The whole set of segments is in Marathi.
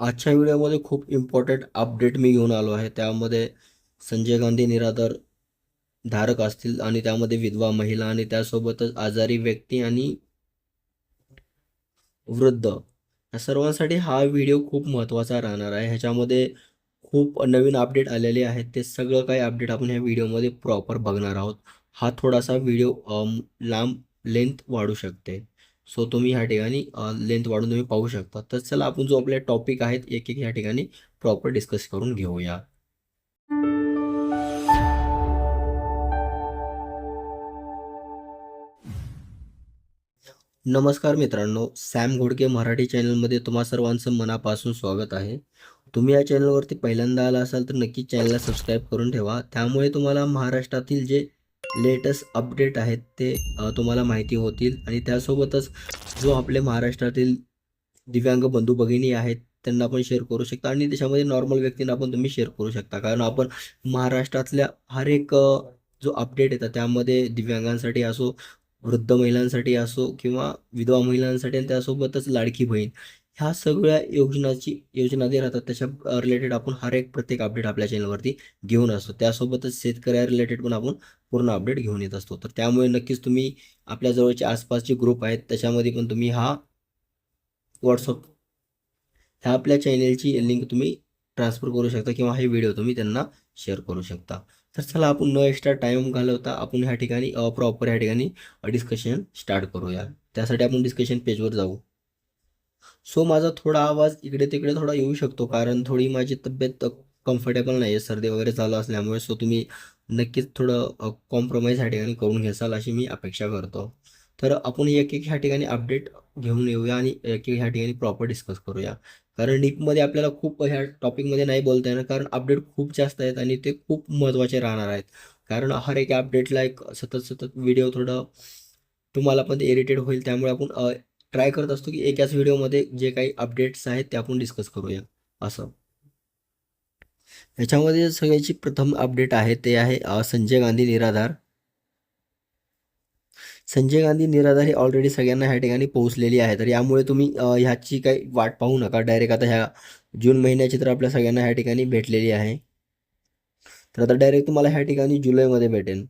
आजच्या व्हिडिओमध्ये खूप इम्पॉर्टंट अपडेट मी घेऊन आलो आहे. त्यामध्ये संजय गांधी निराधार धारक असतील आणि त्यामध्ये विधवा महिला आणि त्यासोबतच आजारी व्यक्ती आणि वृद्ध या सर्वांसाठी हा व्हिडिओ खूप महत्त्वाचा राहणार आहे. ह्याच्यामध्ये खूप नवीन अपडेट आलेले आहेत. ते सगळं काही अपडेट आपण ह्या व्हिडिओमध्ये प्रॉपर बघणार आहोत. हा थोडासा व्हिडिओ लांब लेंथ वाढू शकते. सो तुम्ही ह्या ठिकाणी लेंथ वाढून तुम्ही पाहू शकता. तर चला आपण जो आपले टॉपिक आहेत एक एक ह्या ठिकाणी प्रॉपर डिस्कस करून घेऊया. नमस्कार मित्रांनो, सॅम घोडके मराठी चॅनलमध्ये तुम्हा सर्वांचं मनापासून स्वागत आहे. तुम्ही या चॅनलवरती पहिल्यांदा आला असाल तर नक्कीच चॅनलला सबस्क्राईब करून ठेवा. त्यामुळे तुम्हाला महाराष्ट्रातील जे लेटेस्ट अपडेट आहेत ते तुम्हाला माहिती होतील आणि त्यासोबतच जो आपले महाराष्ट्रातील दिव्यांग बंधू भगिनी आहेत त्यांना पण शेअर करू शकता आणि त्याच्यामध्ये नॉर्मल व्यक्तींना पण तुम्ही शेअर करू शकता. कारण आपण महाराष्ट्रातल्या हर एक जो अपडेट येतात त्यामध्ये दिव्यांगांसाठी असो, वृद्ध महिलांसाठी असो किंवा विधवा महिलांसाठी आणि त्यासोबतच लाडकी बहीण ह्या सगळ्या योजना जे राहतात त्याच्या रिलेटेड आपण हर एक प्रत्येक अपडेट आपल्या चॅनलवरती घेऊन असतो. त्यासोबतच शेतकऱ्या रिलेटेड पण आपण पूर्ण अपडेट घेऊन येत असतो. तर त्यामुळे नक्कीच तुम्ही आपल्या जवळचे आसपासचे ग्रुप आहेत त्याच्यामध्ये पण तुम्ही हा व्हॉट्सअप ह्या आपल्या चॅनेलची लिंक तुम्ही ट्रान्सफर करू शकता किंवा हे व्हिडिओ तुम्ही त्यांना शेअर करू शकता. तर चला आपण न एक्स्ट्रा टाईम घालवता आपण ह्या ठिकाणी प्रॉपर ह्या ठिकाणी डिस्कशन स्टार्ट करूया. त्यासाठी आपण डिस्कशन पेजवर जाऊ. सो माझा थोडा आवाज इकडे तिकडे थोडा येऊ शकतो कारण थोडी माझी तब्येत कम्फर्टेबल नाही आहे, सर्दी वगैरे चालू असल्यामुळे. सो तुम्ही नक्कीच थोडं कॉम्प्रोमाइज ह्या ठिकाणी करून घ्याल अशी मी अपेक्षा करतो. तर आपण एक एक ह्या ठिकाणी अपडेट घेऊन येऊया आणि एक एक ह्या ठिकाणी प्रॉपर डिस्कस करूया. कारण डीपमध्ये आपल्याला खूप ह्या टॉपिकमध्ये नाही बोलता येणार कारण अपडेट खूप जास्त आहेत आणि ते खूप महत्त्वाचे राहणार आहेत. कारण हर एक अपडेटला एक सतत सतत व्हिडिओ थोडं तुम्हाला पण ते इरिटेट होईल. त्यामुळे आपण ट्राय करत असतो की एकाच व्हिडिओमध्ये जे काही अपडेट्स आहेत ते आपण डिस्कस करूया असं. ह्याच्यामध्ये सगळ्याची प्रथम अपडेट आहे ते आहे संजय गांधी निराधार. संजय गांधी निराधार ही ऑलरेडी सगळ्यांना ह्या ठिकाणी पोहोचलेली आहे. तर यामुळे तुम्ही ह्याची काही वाट पाहू नका. डायरेक्ट आता ह्या जून महिन्याची तर आपल्या सगळ्यांना ह्या ठिकाणी भेटलेली आहे. तर आता डायरेक्ट तुम्हाला ह्या ठिकाणी जुलैमध्ये भेटेल.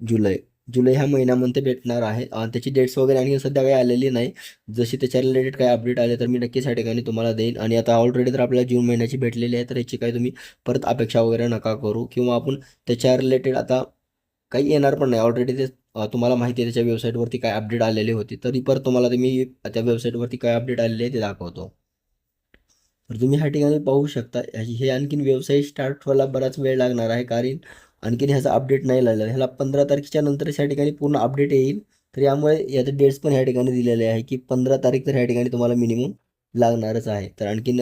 जुलै जुलै ह्या महिन्यामध्ये भेटणार आहे. त्याची डेट्स वगैरे आणखी सध्या काही आलेली नाही. जशी त्याच्या रिलेटेड काही अपडेट आले तर मी नक्कीच ह्या ठिकाणी तुम्हाला देईन. आणि आता ऑलरेडी तर आपल्याला जून महिन्याची भेटलेली आहे तर याची काही तुम्ही परत अपेक्षा वगैरे नका करू किंवा आपण त्याच्या रिलेटेड आता काही येणार पण नाही. ऑलरेडी ते तुम्हाला माहिती आहे त्याच्या वेबसाईटवरती काय अपडेट आलेली होती. तरी परत तुम्हाला ते मी त्या वेबसाईटवरती काय अपडेट आलेले आहे ते दाखवतो. तर तुम्ही ह्या ठिकाणी पाहू शकता. हे आणखीन वेबसाईट स्टार्ट व्हायला बराच वेळ लागणार आहे कारण आणखीन ह्याचा अपडेट नाही लागला. ह्याला 15 तारखेच्या नंतरच ह्या ठिकाणी पूर्ण अपडेट येईल. तर यामुळे याचे डेट्स पण ह्या ठिकाणी दिलेले आहे की 15 तारीख तर ह्या ठिकाणी तुम्हाला मिनिमम लागणारच आहे. तर आणखीन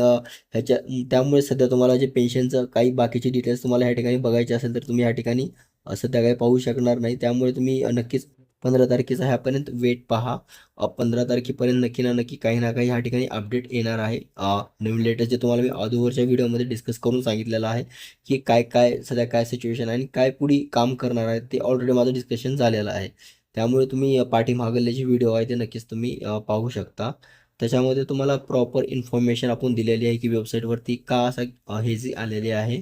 त्यामुळे सध्या तुम्हाला जे पेन्शनचं काही बाकीचे डिटेल्स तुम्हाला ह्या ठिकाणी बघायचे असेल तर तुम्ही ह्या ठिकाणी सध्या काही पाहू शकणार नाही. त्यामुळे तुम्ही नक्कीच 15 तारखेचा ह्यापर्यंत वेट पहा. 15 तारखेपर्यंत नक्की ना काही ह्या ठिकाणी अपडेट येणार आहे. नवीन लेटेस्ट जे तुम्हाला मी अगोदरच्या व्हिडिओमध्ये डिस्कस करून सांगितलेलं आहे की काय काय सध्या काय सिच्युएशन आहे आणि काय पुढे काम करणार आहे ते ऑलरेडी माझं डिस्कशन झालेलं आहे. त्यामुळे तुम्ही पाठीमागले जे व्हिडिओ आहे ते नक्कीच तुम्ही पाहू शकता. त्याच्यामध्ये तुम्हाला प्रॉपर इन्फॉर्मेशन आपण दिलेली आहे की वेबसाईटवरती का असं हे जे आलेले आहे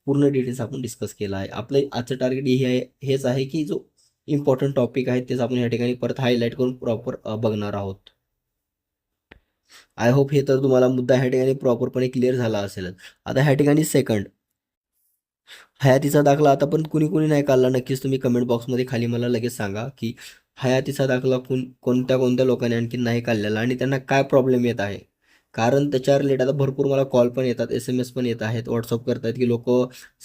पूर्ण डिटेल्स आपण डिस्कस केला आहे. आपलं आजचं टार्गेट हे आहे हेच आहे की जो इम्पॉर्टंट टॉपिक आहे तेच आपण या ठिकाणी परत हायलाईट करून प्रॉपर बघणार आहोत. आय होप हे तर तुम्हाला मुद्दा ह्या ठिकाणी प्रॉपरपणे क्लिअर झाला असेलच. आता ह्या ठिकाणी सेकंड हयातीचा दाखला आता पण कुणी कुणी नाही काढला नक्कीच तुम्ही कमेंट बॉक्समध्ये खाली मला लगेच सांगा की हयातीचा दाखला कोणत्या कोणत्या लोकांनी आणखी नाही काढलेला आणि त्यांना काय प्रॉब्लेम येत आहे. कारण त्याच्या रिलेटेड आता भरपूर मला कॉल पण येतात, SMS पण येत आहेत, व्हॉट्सअप करतात की लोक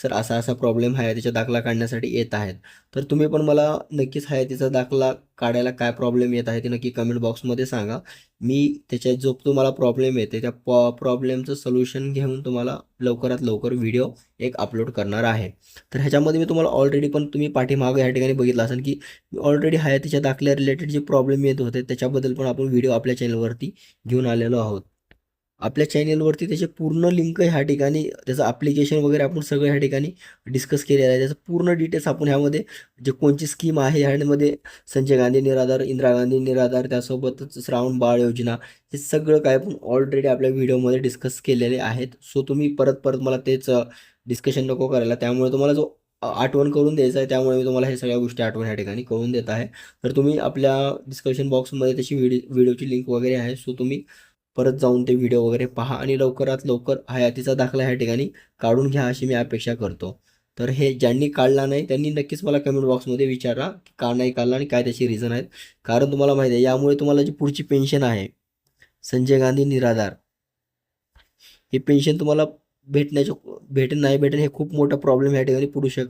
सर असा असा प्रॉब्लेम हयातीचा दाखला काढण्यासाठी येत आहेत. तर तुम्ही पण मला नक्कीच हयातीचा दाखला काढायला काय प्रॉब्लेम येत आहे ते नक्की कमेंट बॉक्समध्ये सांगा. मी त्याच्या जो तुम्हाला प्रॉब्लेम येते त्या प्रॉब्लेमचं सोल्युशन घेऊन तुम्हाला लवकरात लवकर व्हिडिओ एक अपलोड करणार आहे. तर ह्याच्यामध्ये मी तुम्हाला ऑलरेडी पण तुम्ही पाठीमागे ह्या ठिकाणी बघितलं असेल की ऑलरेडी हयातीच्या दाखल्या रिलेटेड जे प्रॉब्लेम येत होते त्याच्याबद्दल पण आपण व्हिडिओ आपल्या चॅनलवरती घेऊन आलेलो आहोत. आपल्या चॅनेलवरती त्याचे पूर्ण लिंक ह्या ठिकाणी, त्याचं ॲप्लिकेशन वगैरे आपण सगळं ह्या ठिकाणी डिस्कस केलेलं आहे. त्याचं पूर्ण डिटेल्स आपण ह्यामध्ये, जे कोणची स्कीम आहे ह्यामध्ये, संजय गांधी निराधार, इंदिरा गांधी निराधार, त्यासोबतच श्रावण बाळ योजना, हे सगळं काय आपण ऑलरेडी आपल्या व्हिडिओमध्ये डिस्कस केलेले आहेत. सो तुम्ही परत परत मला तेच डिस्कशन नको करायला. त्यामुळे तुम्हाला जो आठवण करून द्यायचं आहे, त्यामुळे मी तुम्हाला हे सगळ्या गोष्टी आठवण ह्या ठिकाणी करून देत आहे. तर तुम्ही आपल्या डिस्कशन बॉक्समध्ये त्याची व्हिडिओची लिंक वगैरे आहे. सो तुम्ही परत जाऊन ते व्हिडिओ वगैरे पहा आणि लवकरात लवकर हयातीचा दाखला ह्या ठिकाणी काढून घ्या, अशी मी अपेक्षा करतो. तर हे ज्यांनी काढला नाही त्यांनी नक्कीच मला कमेंट बॉक्समध्ये विचारा की का नाही काढला आणि काय त्याची रिझन आहेत. कारण तुम्हाला माहिती आहे, यामुळे तुम्हाला जी पुढची पेन्शन आहे, संजय गांधी निराधार, हे पेन्शन तुम्हाला भेटण्याच्या भेटेल नाही भेटेल, हे खूप मोठा प्रॉब्लेम या ठिकाणी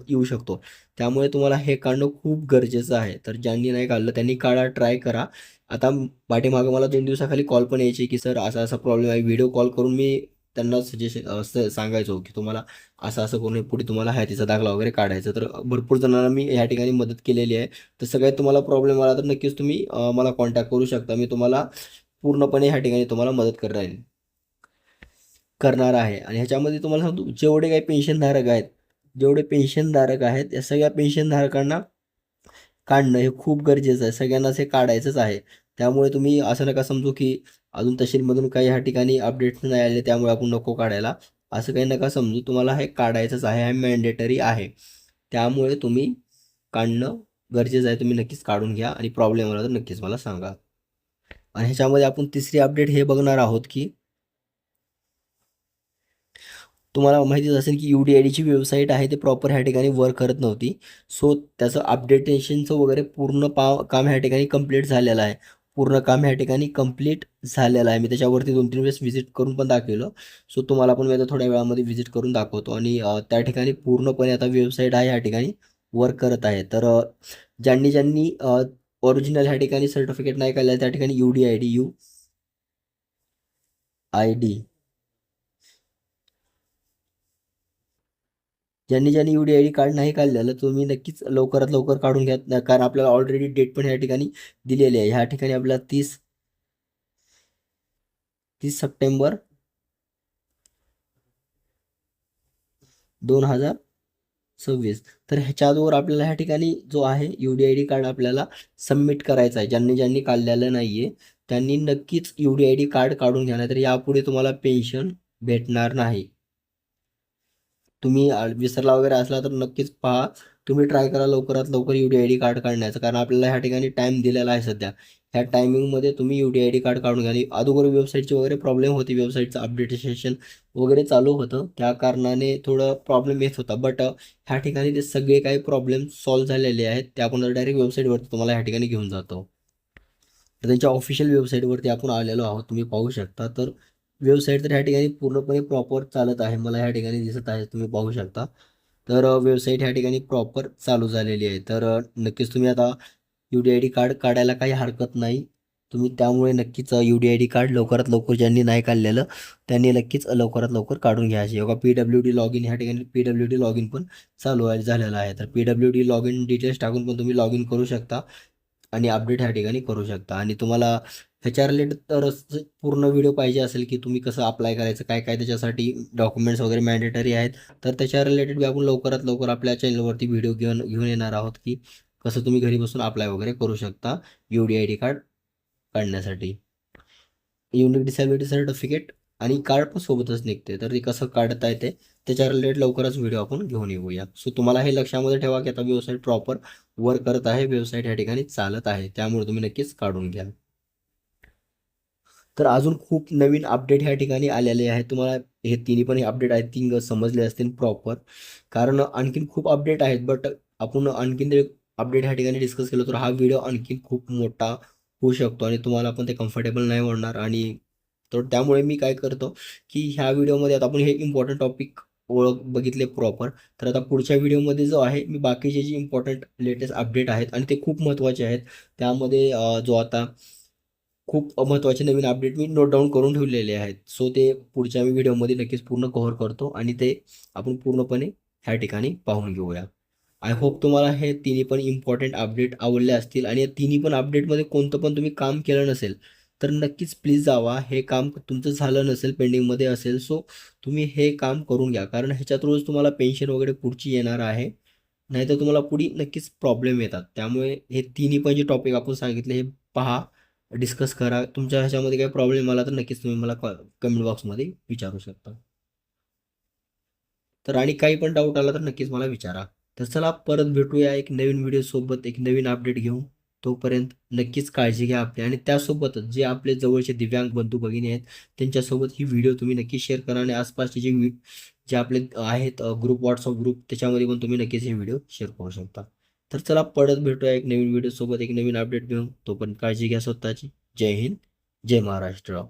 येऊ शकतो. त्यामुळे तुम्हाला हे काढणं खूप गरजेचं आहे. तर ज्यांनी नाही काढलं त्यांनी काढा, ट्राय करा. आता पाठीमागं मला 2 दिवसाखाली कॉल पण यायचे की सर असा असा प्रॉब्लेम आहे. व्हिडिओ कॉल करून मी त्यांना सजेशन सांगायचो की तुम्हाला असं असं करून पुढे तुम्हाला हयातीचा दाखला वगैरे काढायचा. तर भरपूर जणांना मी या ठिकाणी मदत केलेली आहे. तर सगळ्यात तुम्हाला प्रॉब्लेम आला तर नक्कीच तुम्ही मला कॉन्टॅक्ट करू शकता. मी तुम्हाला पूर्णपणे ह्या ठिकाणी तुम्हाला मदत करणार आहे. आणि ह्याच्यामध्ये तुम्हाला सांगतो, जेवढे काही पेन्शनधारक आहेत, जेवढे पेन्शनधारक आहेत, या सगळ्या पेन्शनधारकांना काढणं हे खूप गरजेचं आहे. सगळ्यांनाच हे काढायचंच आहे. त्यामुळे तुम्ही असं नका समजू की अजून तहसीलमधून काही ह्या ठिकाणी अपडेट्स नाही आले त्यामुळे आपण नको काढायला. असं काही नका समजू. तुम्हाला हे काढायचंच आहे. हे मॅन्डेटरी आहे. त्यामुळे तुम्ही काढणं गरजेचं आहे. तुम्ही नक्कीच काढून घ्या आणि प्रॉब्लेम आला तर नक्कीच मला सांगा. आणि ह्याच्यामध्ये आपण तिसरी अपडेट हे बघणार आहोत की तुम्हाला माहितीच असेल की UDIDची वेबसाईट आहे ते प्रॉपर ह्या ठिकाणी वर्क करत नव्हती. सो त्याचं अपडेटेशनचं वगैरे पूर्ण काम ह्या ठिकाणी कंप्लीट झालेलं आहे. पूर्ण काम ह्या ठिकाणी कंप्लीट झालेलं आहे. मी त्याच्यावरती 2-3 वेळेस व्हिजिट करून पण दाखवलं. सो तुम्हाला पण मी आता थोड्या वेळामध्ये व्हिजिट करून दाखवतो. आणि त्या ठिकाणी पूर्णपणे आता वेबसाईट आहे ह्या ठिकाणी वर्क करत आहे. तर ज्यांनी ज्यांनी ओरिजिनल ह्या ठिकाणी सर्टिफिकेट नाही काढलं, त्या ठिकाणी UDID ज्यांनी ज्यांनी UDID कार्ड नाही काढलेलं तुम्ही नक्कीच लवकरात लवकर काढून घ्या. कारण आपल्याला ऑलरेडी डेट पण ह्या ठिकाणी दिलेली आहे. ह्या ठिकाणी आपल्याला 30 सप्टेंबर 2026. तर ह्याच्या आजवर आपल्याला ह्या ठिकाणी जो आहे UDID कार्ड आपल्याला सबमिट करायचा आहे. ज्यांनी ज्यांनी काढलेलं नाही आहे त्यांनी नक्कीच UDID कार्ड काढून घ्या, नाहीतर यापुढे तुम्हाला पेन्शन भेटणार नाही. तुम्ही विसरला वगैरे असला तर नक्कीच पहा. तुम्ही ट्राय करा लवकरात लवकर UDID कार्ड काढण्याचं, कारण आपल्याला ह्या ठिकाणी टाईम दिलेला आहे सध्या. ह्या टायमिंगमध्ये तुम्ही UDID कार्ड काढून घ्या. आणि अगोदर वेबसाईटची वगैरे प्रॉब्लेम होती, वेबसाईटचं अपडेटेशन वगैरे चालू होतं, त्या कारणाने थोडं प्रॉब्लेम येत होता. बट ह्या ठिकाणी ते सगळे काही प्रॉब्लेम सॉल्व्ह झालेले आहेत. ते आपण डायरेक्ट वेबसाईटवरती तुम्हाला ह्या ठिकाणी घेऊन जातो. तर त्यांच्या ऑफिशियल वेबसाईटवरती आपण आलेलो आहोत, तुम्ही पाहू शकता. तर वेबसाईट तर ह्या ठिकाणी पूर्णपणे प्रॉपर चालत आहे, मला ह्या ठिकाणी दिसत आहे, तुम्ही पाहू शकता. तर वेबसाईट ह्या ठिकाणी प्रॉपर चालू झालेली आहे. तर नक्कीच तुम्ही आता UDID कार्ड काढायला काही हरकत नाही. तुम्ही त्यामुळे नक्कीच UDID कार्ड लवकरात लवकर ज्यांनी नाही काढलेलं त्यांनी नक्कीच लवकरात लवकर काढून घ्यायचे. बघा PWD लॉग इन, ह्या ठिकाणी PWD लॉग इन पण चालू आहे, झालेलं आहे. तर PWD लॉग इन डिटेल्स टाकून पण तुम्ही लॉग इन करू शकता आणि अपडेट ह्या ठिकाणी करू शकता. आणि तुम्हाला ह्याच्या रिलेटेड तर पूर्ण व्हिडिओ पाहिजे असेल की तुम्ही कसं अप्लाय करायचं, काय काय त्याच्यासाठी डॉक्युमेंट्स वगैरे मॅन्डेटरी आहेत, तर त्याच्या रिलेटेड आपण लवकरात लवकर आपल्या चॅनलवरती व्हिडिओ घेऊन येणार आहोत की कसं तुम्ही घरी बसून अप्लाय वगैरे करू शकता UDID कार्ड काढण्यासाठी. युनिक डिसॅबिलिटी सर्टिफिकेट आणि कार्ड पण सोबतच निघते, तर ते कसं काढता येते त्याच्या रिलेटेड लवकरच व्हिडिओ आपण घेऊन येऊया. सो तुम्हाला हे लक्षामध्ये ठेवा की आता वेबसाईट प्रॉपर वर्क करत आहे, वेबसाईट या ठिकाणी चालत आहे, त्यामुळे तुम्ही नक्कीच काढून घ्या. तर अजून खूप नवीन अपडेट ह्या ठिकाणी आलेले आहेत. तुम्हाला हे तिन्ही पण हे अपडेट आय थिंक समजले असतील प्रॉपर, कारण आणखीन खूप अपडेट आहेत. बट आपण आणखीन ते अपडेट ह्या ठिकाणी डिस्कस केलं तर हा व्हिडिओ आणखीन खूप मोठा होऊ शकतो आणि तुम्हाला पण ते कम्फर्टेबल नाही होणार. आणि तर त्यामुळे मी काय करतो की ह्या व्हिडिओमध्ये आता आपण हे इम्पॉर्टंट टॉपिक बघितले प्रॉपर. तर आता पुढच्या व्हिडिओमध्ये जो आहे मी बाकीचे जे इम्पॉर्टंट लेटेस्ट अपडेट आहेत आणि ते खूप महत्त्वाचे आहेत, त्यामध्ये जो आता खूप महत्त्वाचे नवीन अपडेट मी नोट डाऊन करून ठेवलेले आहेत. सो ते पुढच्या व्हिडिओमध्ये नक्कीच पूर्ण कव्हर करतो आणि ते आपण पूर्णपणे ह्या ठिकाणी पाहून घेऊया. आय होप तुम्हाला हे तिन्ही पण इम्पॉर्टंट अपडेट आवडले असतील. आणि या तिन्ही पण अपडेटमध्ये कोणतं पण तुम्ही काम केलं नसेल तर नक्कीच प्लीज जावा. हे काम तुमचं झालं नसेल, पेंडिंगमध्ये असेल, सो तुम्ही हे काम करून घ्या. कारण ह्याच्यात रोज तुम्हाला पेन्शन वगैरे पुढची येणार आहे. नाहीतर तुम्हाला पुढे नक्कीच प्रॉब्लेम येतात. त्यामुळे हे तिन्ही पण जे टॉपिक आपण सांगितले हे पहा, डिस्कस करा. तुमच्या ह्याच्यामध्ये काही प्रॉब्लेम आला तर नक्कीच तुम्ही मला कमेंट बॉक्समध्ये विचारू शकता. तर आणि काही पण डाऊट आला तर नक्कीच मला विचारा. तर चला परत भेटूया एक नवीन व्हिडिओसोबत, एक नवीन अपडेट घेऊन. तोपर्यंत नक्कीच काळजी घ्या आपली आणि त्यासोबतच जे आपले जवळचे दिव्यांग बंधू भगिनी आहेत त्यांच्यासोबत ही व्हिडिओ तुम्ही नक्की शेअर करा आणि आसपासचे जे आपले आहेत ग्रुप, व्हॉट्सअप ग्रुप, त्याच्यामध्ये पण तुम्ही नक्कीच हे व्हिडिओ शेअर करू शकता. तर चला परत भेटूया एक नवीन व्हिडिओसोबत, एक नवीन अपडेट घेऊन. तोपर्यंत काळजी घ्या स्वतःची. जय हिंद, जय महाराष्ट्र.